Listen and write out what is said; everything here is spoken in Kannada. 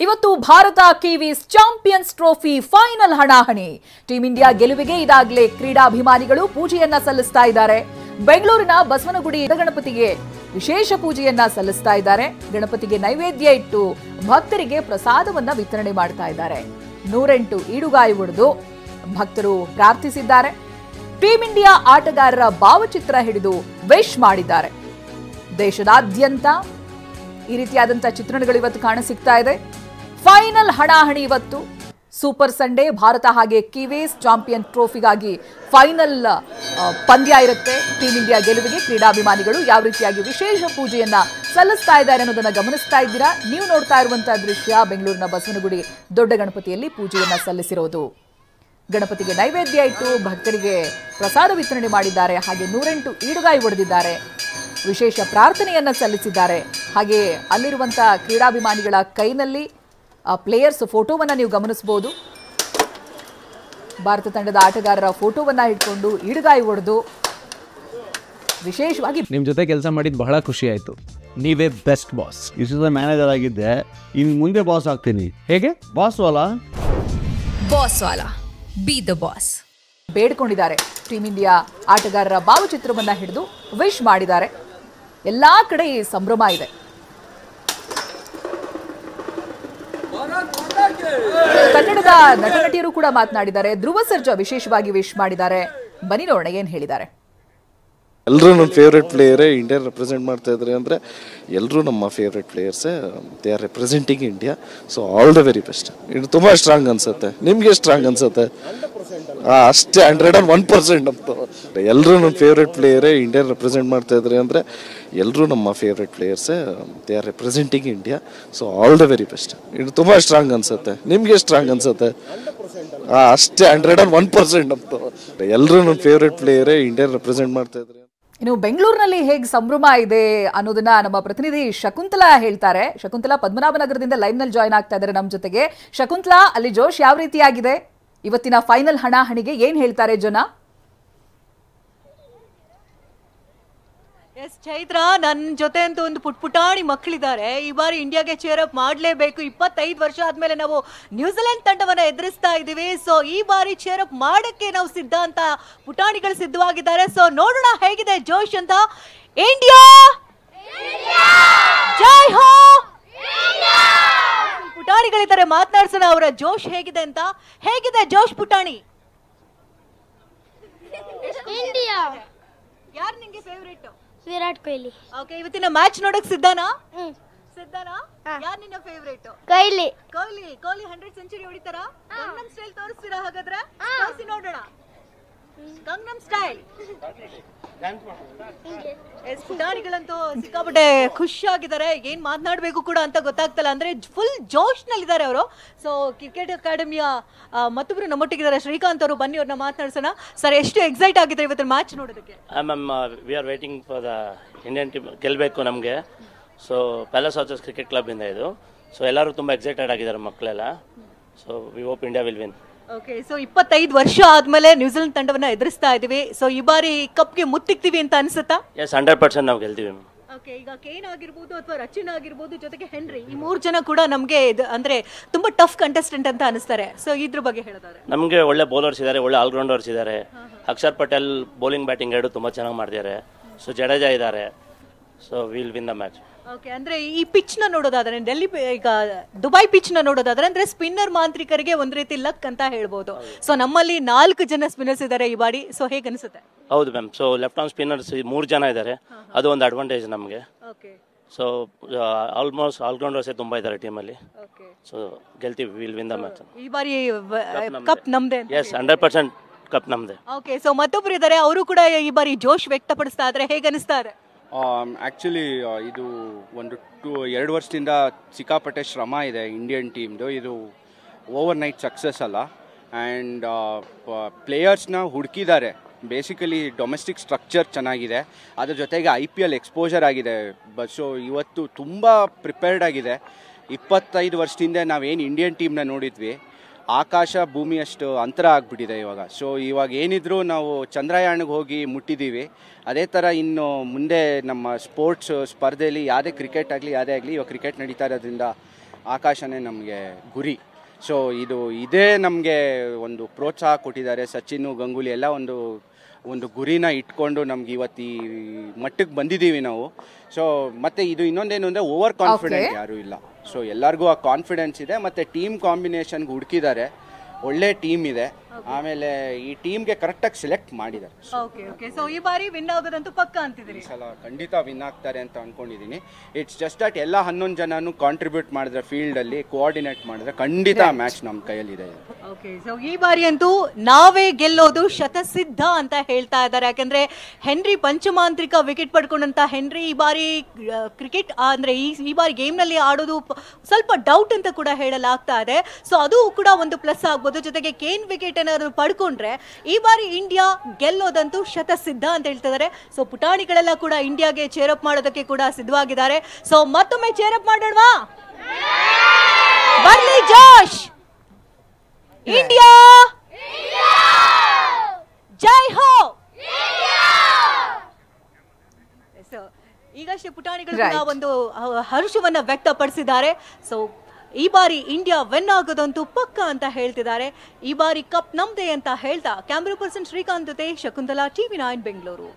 ಇವತ್ತು Bharat Kiwis champions trophy final ಹಣಾಹಣಿ. ಟೀಂ ಇಂಡಿಯಾ ಗೆಲುವಿಗೆ ಇದಾಗಲೇ ಕ್ರೀಡಾಭಿಮಾನಿಗಳು ಪೂಜೆಯನ್ನ ಸಲ್ಲಿಸ್ತಾ ಇದ್ದಾರೆ. ಬೆಂಗಳೂರಿನ ಬಸವನಗುಡಿ ಗಣಪತಿಗೆ ವಿಶೇಷ ಪೂಜೆಯನ್ನ ಸಲ್ಲಿಸ್ತಾ ಇದ್ದಾರೆ. ಗಣಪತಿಗೆ ನೈವೇದ್ಯ ಇಟ್ಟು ಭಕ್ತರಿಗೆ ಪ್ರಸಾದವನ್ನ ವಿತರಣೆ ಮಾಡ್ತಾ ಇದ್ದಾರೆ. 108 ಈಡುಗಾಯಿ ಹೊಡೆದು ಭಕ್ತರು ಪ್ರಾರ್ಥಿಸಿದ್ದಾರೆ. ಟೀಂ ಇಂಡಿಯಾ ಆಟಗಾರರ ಭಾವಚಿತ್ರ ಹಿಡಿದು ವಿಶ್ ಮಾಡಿದ್ದಾರೆ. ದೇಶದಾದ್ಯಂತ ಈ ರೀತಿಯಾದಂತ ಚಿತ್ರಣಗಳು ಇವತ್ತು ಕಾಣಸಿಗ್ತಾ ಇದೆ. ಫೈನಲ್ ಹಣಾಹಣಿ ಇವತ್ತು ಸೂಪರ್ ಸಂಡೇ. ಭಾರತ ಹಾಗೆ ಕಿವೀಸ್ ಚಾಂಪಿಯನ್ ಟ್ರೋಫಿಗಾಗಿ ಫೈನಲ್ ಪಂದ್ಯ ಇರುತ್ತೆ. ಟೀಂ ಇಂಡಿಯಾ ಗೆಲುವಿಗೆ ಕ್ರೀಡಾಭಿಮಾನಿಗಳು ಯಾವ ರೀತಿಯಾಗಿ ವಿಶೇಷ ಪೂಜೆಯನ್ನ ಸಲ್ಲಿಸ್ತಾ ಇದ್ದಾರೆ ಅನ್ನೋದನ್ನ ಗಮನಿಸ್ತಾ ಇದ್ದೀರಾ. ನೀವು ನೋಡ್ತಾ ಇರುವಂತಹ ದೃಶ್ಯ ಬೆಂಗಳೂರಿನ ಬಸವನಗುಡಿ ದೊಡ್ಡ ಗಣಪತಿಯಲ್ಲಿ ಪೂಜೆಯನ್ನ ಸಲ್ಲಿಸಿರೋದು. ಗಣಪತಿಗೆ ನೈವೇದ್ಯ ಇಟ್ಟು ಭಕ್ತರಿಗೆ ಪ್ರಸಾದ ವಿತರಣೆ ಮಾಡಿದ್ದಾರೆ. ಹಾಗೆ 108 ಈಡುಗಾಯಿ ಹೊಡೆದಿದ್ದಾರೆ. ವಿಶೇಷ ಪ್ರಾರ್ಥನೆಯನ್ನ ಸಲ್ಲಿಸಿದ್ದಾರೆ. ಹಾಗೆ ಅಲ್ಲಿರುವಂತಹ ಕ್ರೀಡಾಭಿಮಾನಿಗಳ ಕೈನಲ್ಲಿ ಪ್ಲೇಯರ್ಸ್ ಫೋಟೋವನ್ನ ನೀವು ಗಮನಿಸಬಹುದು. ಭಾರತ ತಂಡದ ಆಟಗಾರರ ಫೋಟೋವನ್ನ ಇಟ್ಕೊಂಡು ಈಡುಗಾಯಿ ಹೊಡೆದು ವಿಶೇಷವಾಗಿ ನಿಮ್ಮ ಜೊತೆ ಕೆಲಸ ಮಾಡಿದ್ದು ಬಹಳ ಖುಷಿ ಆಯ್ತು. ನೀವೇ ಬೆಸ್ಟ್ ಬಾಸ್. ಇಷ್ಟದ ಮ್ಯಾನೇಜರ್ ಆಗಿದ್ದೆ, ಇನ್ನು ಮುಂದೆ ಬಾಸ್ ಆಗ್ತೀನಿ. ಹೇಗೆ ಬಾಸ್ ವಾಲಾ ಬಿ ದ ಬಾಸ್ ಬೇಡ್ಕೊಂಡಿದ್ದಾರೆ. ಟೀಂ ಇಂಡಿಯಾ ಆಟಗಾರರ ಭಾವಚಿತ್ರವನ್ನ ಹಿಡಿದು ವಿಶ್ ಮಾಡಿದ್ದಾರೆ. ಎಲ್ಲಾ ಕಡೆ ಈ ಸಂಭ್ರಮ ಇದೆ. ಕನ್ನಡದ ನಟ ನಟಿಯರು ಕೂಡ ಮಾತನಾಡಿದ್ದಾರೆ. ಧ್ರುವ ಸರ್ಜಾ ವಿಶೇಷವಾಗಿ ವಿಶ್ ಮಾಡಿದ್ದಾರೆ. ಬನ್ನಿ ನೋಡೋಣ ಏನ್ ಹೇಳಿದ್ದಾರೆ. ಎಲ್ಲರೂ ನನ್ನ ಫೇವ್ರೆಟ್ ಪ್ಲೇಯರೇ ಇಂಡಿಯಾ ರೆಪ್ರೆಸೆಂಟ್ ಮಾಡ್ತಾ ಇದ್ದಾರೆ ಅಂದರೆ ಎಲ್ಲರೂ ನಮ್ಮ ಫೇವ್ರೆಟ್ ಪ್ಲೇಯರ್ಸೇ. They are representing India. So all the very best. ಇದು ತುಂಬ ಸ್ಟ್ರಾಂಗ್ ಅನ್ಸುತ್ತೆ. ನಿಮಗೆ ಸ್ಟ್ರಾಂಗ್ ಅನ್ಸುತ್ತೆ? ಅಷ್ಟೇ 101% ಅಂತ. ಎಲ್ಲರೂ ನನ್ನ ಫೇವ್ರೆಟ್ ಪ್ಲೇಯರೇ ಇಂಡಿಯಾ ರೆಪ್ರೆಸೆಂಟ್ ಮಾಡ್ತಾ ಇದ್ದಾರೆ ಅಂದರೆ ಎಲ್ಲರೂ ನಮ್ಮ ಫೇವ್ರೆಟ್ ಪ್ಲೇಯರ್ಸೇ. They are representing India. So all the very best. ಇದು ತುಂಬ ಸ್ಟ್ರಾಂಗ್ ಅನ್ಸುತ್ತೆ. ನಿಮಗೆ ಸ್ಟ್ರಾಂಗ್ ಅನ್ಸುತ್ತೆ? ಅಷ್ಟೇ 101% ಅಂತ. ಎಲ್ಲರೂ ನನ್ನ ಫೇವ್ರೆಟ್ ಪ್ಲೇಯರೇ ಇಂಡಿಯಾ ರೆಪ್ರೆಸೆಂಟ್ ಮಾಡ್ತಾ ಇದ್ದಾರೆ. ಇನ್ನು ಬೆಂಗಳೂರಿನಲ್ಲಿ ಹೇಗೆ ಸಂಭ್ರಮ ಇದೆ ಅನ್ನೋದನ್ನ ನಮ್ಮ ಪ್ರತಿನಿಧಿ ಶಕುಂತಲಾ ಹೇಳ್ತಾರೆ. ಶಕುಂತಲಾ ಪದ್ಮನಾಭನಗರದಿಂದ ಲೈವ್ ನಲ್ಲಿ ಜಾಯ್ನ್ ಆಗ್ತಾ ಇದ್ದಾರೆ ನಮ್ಮ ಜೊತೆಗೆ. ಶಕುಂತಲಾ, ಅಲ್ಲಿ ಜೋಶ್ ಯಾವ ರೀತಿಯಾಗಿದೆ? ಇವತ್ತಿನ ಫೈನಲ್ ಹಣಾಹಣಿಗೆ ಏನ್ ಹೇಳ್ತಾರೆ ಜನ? ಎಸ್ ಚೈತ್ರ, ನನ್ನ ಜೊತೆ ಅಂತೂ ಒಂದು ಪುಟಾಣಿ ಮಕ್ಕಳಿದ್ದಾರೆ. ಈ ಬಾರಿ ಇಂಡಿಯಾಗೆ ಚೇರ್ ಅಪ್ ಮಾಡಲೇಬೇಕು. 25 ವರ್ಷ ಆದ್ಮೇಲೆ ನಾವು ನ್ಯೂಜಿಲೆಂಡ್ ತಂಡವನ್ನ ಎದುರಿಸ್ತಾ ಇದ್ದೀವಿ. ಸೊ ಈ ಬಾರಿ ಚೇರ್ ಅಪ್ ಮಾಡಕ್ಕೆ ನಾವು ಸಿದ್ಧ ಅಂತ ಪುಟಾಣಿಗಳು ಸಿದ್ಧವಾಗಿದ್ದಾರೆ. ಸೊ ನೋಡೋಣ ಹೇಗಿದೆ ಜೋಶ್ ಅಂತ. ಇಂಡಿಯಾ ಜೈ ಹೋ. ಪುಟಾಣಿಗಳಿದ್ದಾರೆ, ಮಾತನಾಡ್ಸೋಣ ಅವರ ಜೋಶ್ ಹೇಗಿದೆ ಅಂತ. ಹೇಗಿದೆ ಜೋಶ್ ಪುಟಾಣಿ? ಇಂಡಿಯಾ. ಯಾರು ನಿಂಗೆ ಫೇವರೇಟ್? ವಿರಾಟ್ ಕೊಹ್ಲಿ. ಓಕೆ, ಇವತ್ತಿನ ಮ್ಯಾಚ್ ನೋಡಕ್ ಸಿದ್ಧನಾ? ಸಿದ್ಧನಾ? ಯಾರು ನಿನ್ನ ಫೇವರೇಟ್? ಕೊಹ್ಲಿ. ಕೊಹ್ಲಿ 100 ಸೆಂಚುರಿ ಹೊಡಿತಾರಾ? ಗಂಗನಂ ಸ್ಟೈಲ್ ತೋರಿಸ್ತೀರಾ ಹಾಗಾದ್ರೆ? ತೋರಿಸಿ ನೋಡೋಣ. ಗಂಗನಂ ಸ್ಟೈಲ್. ಎಸ್, ಪುಟಾಣಿಗಳಂತೂ ಸಿಕ್ಕಾಪಟ್ಟೆ ಖುಷಿಯಾಗಿದ್ದಾರೆ. ಏನ್ ಮಾತನಾಡಬೇಕು ಕೂಡ ಅಂತ ಗೊತ್ತಾಗ್ತಲ್ಲ. ಅಂದ್ರೆ ಫುಲ್ ಜೋಶ್ ನಲ್ಲಿದ್ದಾರೆ ಅವರು. ಸೊ ಕ್ರಿಕೆಟ್ ಅಕಾಡೆಮಿಯ ಮತ್ತೊಬ್ರು ನಮ್ಮೊಟ್ಟಿಗಿದ್ದಾರೆ, ಶ್ರೀಕಾಂತ್ ಅವರು. ಬನ್ನಿ ಅವ್ರನ್ನ ಮಾತನಾಡ್ಸೋಣ. ಸರ್, ಎಷ್ಟು ಎಕ್ಸೈಟ್ ಆಗಿದ್ರೆ ಇವತ್ತಿನ ಮ್ಯಾಚ್ ನೋಡೋದಕ್ಕೆ? Ma'am, we are waiting for the Indian team ಗೆಲ್ಲಬೇಕು ನಮಗೆ. ಸೊ ಪ್ಯಾಲೇಸ್ ಆಚರ್ಸ್ ಕ್ರಿಕೆಟ್ ಕ್ಲಬ್ಬಿಂದ ಇದು. ಸೊ ಎಲ್ಲರೂ ತುಂಬ ಎಕ್ಸೈಟೆಡ್ ಆಗಿದ್ದಾರೆ ಮಕ್ಕಳೆಲ್ಲ. So we hope India will win. Okay, so 25 ವರ್ಷ ಆದ್ಮೇಲೆ ನ್ಯೂಜಿಲೆಂಡ್ ತಂಡವನ್ನ ಎದುರಿಸ್ತಾ ಇದೀವಿ. ಸೊ ಈ ಬಾರಿ ಕಪ್ಗೆ ಮುತ್ತಿಕ್ತೀವಿ ಅಂತ ಅನ್ಸುತ್ತಾ? ಎಸ್, 100% ನಾವು ಗೆಲ್ತೀವಿ. ಓಕೆ, ಈಗ ಕೇನ್ ಆಗಿರ್ಬೋದು ಅಥವಾ ರಚಿನ್ ಆಗಿರ್ಬೋದು, ಜೊತೆಗೆ ಹೆನ್ರಿ, ಈ 3 ಜನ ಕೂಡ ನಮಗೆ ಅಂದ್ರೆ ತುಂಬಾ ಟಫ್ ಕಂಟೆಸ್ಟೆಂಟ್ ಅಂತ ಅನಿಸ್ತಾರೆ. ಸೊ ಇದ್ರ ಬಗ್ಗೆ ಹೇಳೋದಾದ್ರೆ, ನಮಗೆ ಒಳ್ಳೆ ಬೌಲರ್ಸ್ ಇದ್ದಾರೆ, ಒಳ್ಳೆ ಆಲ್ರೌಂಡರ್ಸ್ ಇದ್ದಾರೆ. ಅಕ್ಷರ್ ಪಟೇಲ್ ಬೌಲಿಂಗ್ ಬ್ಯಾಟಿಂಗ್ ಎರಡು ತುಂಬ ಚೆನ್ನಾಗಿ ಮಾಡ್ತಿದ್ದಾರೆ. ಸೊ ಜಡೇಜಾ ಇದ್ದಾರೆ. So will win the match. Okay, ಅಂದ್ರೆ ಈ ಪಿಚ್ ನ ನೋಡೋದಾದ್ರೆ, ಡೆಲ್ಲಿ ಈಗ ದುಬೈ ಪಿಚ್ ನ ನೋಡೋದಾದ್ರೆ, ಅಂದ್ರೆ ಸ್ಪಿನ್ನರ್ ಮಾಂತ್ರಿಕರಿಗೆ ಒಂದ್ ರೀತಿ ಲಕ್ ಅಂತ ಹೇಳ್ಬೋದು. ಸೊ ನಮ್ಮಲ್ಲಿ 4 ಜನ ಸ್ಪಿನ್ನರ್ಸ್ ಇದ್ದಾರೆ ಈ ಬಾರಿ. ಸೊ ಹೇಗೆ ಅನಿಸುತ್ತೆ? ಹೌದು ma'am. So left arm spinners 3 ಜನ ಇದ್ದಾರೆ. ಅದು ಒಂದು ಅಡ್ವಾಂಟೇಜ್ ನಮಗೆ. ಓಕೆ, ಸೊ ಆಲ್ಮೋಸ್ಟ್ ಆಲ್ರೌಂಡರ್ಸೇ ತುಂಬ ಇದ್ದಾರೆ ಟೀಮಲ್ಲಿ. ಸೊ ಗೆಲ್ತೀವಿ, ವಿಲ್ ವಿನ್ ದ ಮ್ಯಾಚ್. ಈ ಬಾರಿ ಕಪ್ ನಮ್ದೆ? ಎಸ್, 100% ಕಪ್ ನಮ್ದೆ. ಓಕೆ, ಸೊ ಮತ್ತೊಬ್ರು ಇದ್ದಾರೆ, ಅವರು ಕೂಡ ಈ ಬಾರಿ ಜೋಶ್ ವ್ಯಕ್ತಪಡಿಸ್ತಾ ಇದ್ದಾರೆ. ಹೇಗೆ ಅನಿಸ್ತಾ ಇದೆ? ಆ್ಯಕ್ಚುಲಿ ಇದು 2 ವರ್ಷದಿಂದ ಸಿಕ್ಕಾಪಟ್ಟೆ ಶ್ರಮ ಇದೆ ಇಂಡಿಯನ್ ಟೀಮ್ದು. ಇದು ಓವರ್ ನೈಟ್ ಸಕ್ಸಸ್ ಅಲ್ಲ. ಆ್ಯಂಡ್ ಪ್ಲೇಯರ್ಸ್ನ ಹುಡುಕಿದ್ದಾರೆ. ಬೇಸಿಕಲಿ ಡೊಮೆಸ್ಟಿಕ್ ಸ್ಟ್ರಕ್ಚರ್ ಚೆನ್ನಾಗಿದೆ, ಅದ್ರ ಜೊತೆಗೆ IPL ಎಕ್ಸ್ಪೋಜರ್ ಆಗಿದೆ. ಸೊ ಇವತ್ತು ತುಂಬ ಪ್ರಿಪೇರ್ಡ್ ಆಗಿದೆ. 25 ವರ್ಷದಿಂದ ನಾವೇನು ಇಂಡಿಯನ್ ಟೀಮ್ನ ನೋಡಿದ್ವಿ, ಆಕಾಶ ಭೂಮಿಯಷ್ಟು ಅಂತರ ಆಗಿಬಿಟ್ಟಿದೆ ಇವಾಗ. ಸೊ ಇವಾಗ ಏನಿದ್ರು ನಾವು ಚಂದ್ರಯಾನಿಗೆ ಹೋಗಿ ಮುಟ್ಟಿದ್ದೀವಿ. ಅದೇ ಥರ ಇನ್ನು ಮುಂದೆ ನಮ್ಮ ಸ್ಪೋರ್ಟ್ಸ್ ಸ್ಪರ್ಧೆಯಲ್ಲಿ ಯಾವುದೇ ಕ್ರಿಕೆಟ್ ಆಗಲಿ ಯಾವುದೇ ಆಗಲಿ, ಇವಾಗ ಕ್ರಿಕೆಟ್ ನಡೀತಾ ಇರೋದ್ರಿಂದ ಆಕಾಶನೇ ನಮಗೆ ಗುರಿ. ಸೊ ಇದೇ ನಮಗೆ ಒಂದು ಪ್ರೋತ್ಸಾಹ ಕೊಟ್ಟಿದ್ದಾರೆ. ಸಚಿನ್ ಗಂಗೂಲಿ ಎಲ್ಲ ಒಂದು ಗುರಿನ ಇಟ್ಕೊಂಡು ನಮ್ಗೆ ಇವತ್ತು ಈ ಮಟ್ಟಕ್ಕೆ ಬಂದಿದ್ದೀವಿ ನಾವು. ಸೊ ಮತ್ತೆ ಇದು ಇನ್ನೊಂದೇನು ಅಂದರೆ ಓವರ್ ಕಾನ್ಫಿಡೆಂಟ್ ಯಾರೂ ಇಲ್ಲ. ಸೊ ಎಲ್ಲರಿಗೂ ಆ ಕಾನ್ಫಿಡೆನ್ಸ್ ಇದೆ. ಮತ್ತು ಟೀಮ್ ಕಾಂಬಿನೇಷನ್ಗೆ ಹುಡುಕಿದ್ದಾರೆ, ಒಳ್ಳೆ ಟೀಮ್ ಇದೆ. ಆಮೇಲೆ ಈ ಟೀಮ್ಗೆ ಕರೆಕ್ಟಾಗಿ ಸೆಲೆಕ್ಟ್ ಮಾಡಿದ್ದಾರೆ. ಸೊ ಈ ಬಾರಿ ವಿನ್ ಆಗೋದಂತೂ ಪಕ್ಕ ಅಂತಿದ್ದೀರಿ? ಈ ಸಲ ಖಂಡಿತ ವಿನ್ ಆಗ್ತಾರೆ ಅಂತ ಅನ್ಕೊಂಡಿದ್ದೀನಿ. ಇಟ್ಸ್ ಜಸ್ಟ್ ದಟ್ ಎಲ್ಲ 11 ಜನನು ಕಾಂಟ್ರಿಬ್ಯೂಟ್ ಮಾಡಿದ್ರೆ, ಫೀಲ್ಡಲ್ಲಿ ಕೋಆರ್ಡಿನೇಟ್ ಮಾಡಿದ್ರೆ ಖಂಡಿತ ಮ್ಯಾಚ್ ನಮ್ಮ ಕೈಯಲ್ಲಿದೆ. ಸೊ ಈ ಬಾರಿ ಅಂತೂ ನಾವೇ ಗೆಲ್ಲೋದು ಶತಸಿದ್ಧ ಅಂತ ಹೇಳ್ತಾ ಇದ್ದಾರೆ. ಯಾಕಂದ್ರೆ ಹೆನ್ರಿ ಪಂಚಮಾಂತ್ರಿಕ ವಿಕೆಟ್ ಪಡ್ಕೊಂಡಂತ ಹೆನ್ರಿ ಈ ಬಾರಿ ಕ್ರಿಕೆಟ್ ಅಂದ್ರೆ ಈ ಬಾರಿ ಗೇಮ್ ನಲ್ಲಿ ಆಡೋದು ಸ್ವಲ್ಪ ಡೌಟ್ ಅಂತ ಕೂಡ ಹೇಳಲಾಗ್ತಾ ಇದೆ. ಸೊ ಅದು ಕೂಡ ಒಂದು ಪ್ಲಸ್ ಆಗ್ಬೋದು. ಜೊತೆಗೆ ಕೇನ್ ವಿಕೆಟ್ ಏನಾದ್ರು ಪಡ್ಕೊಂಡ್ರೆ ಈ ಬಾರಿ ಇಂಡಿಯಾ ಗೆಲ್ಲೋದಂತೂ ಶತಸಿದ್ಧ ಅಂತ ಹೇಳ್ತಿದ್ದಾರೆ. ಸೊ ಪುಟಾಣಿಗಳೆಲ್ಲ ಕೂಡ ಇಂಡಿಯಾಗೆ ಚೇರಪ್ ಮಾಡೋದಕ್ಕೆ ಕೂಡ ಸಿದ್ಧವಾಗಿದ್ದಾರೆ. ಸೊ ಮತ್ತೊಮ್ಮೆ ಚೇರಪ್ ಮಾಡೋಣವಾ? ಬರ್ಲಿ ಜೋಶ್! ಇಂಡಿಯಾ ಜೈ ಹೋ! ಈಗಷ್ಟೇ ಪುಟಾಣಿಗಳು ಕೂಡ ಒಂದು ಹರ್ಷವನ್ನ ವ್ಯಕ್ತಪಡಿಸಿದ್ದಾರೆ. ಸೊ ಈ ಬಾರಿ ಇಂಡಿಯಾ ವಿನ್ ಆಗೋದಂತೂ ಪಕ್ಕ ಅಂತ ಹೇಳ್ತಿದ್ದಾರೆ. ಈ ಬಾರಿ ಕಪ್ ನಮ್ದೇ ಅಂತ ಹೇಳ್ತಾ ಕ್ಯಾಮ್ರಾ ಪರ್ಸನ್ ಶ್ರೀಕಾಂತ್ ಜೊತೆ ಶಕುಂತಲಾ, TV9 ಬೆಂಗಳೂರು.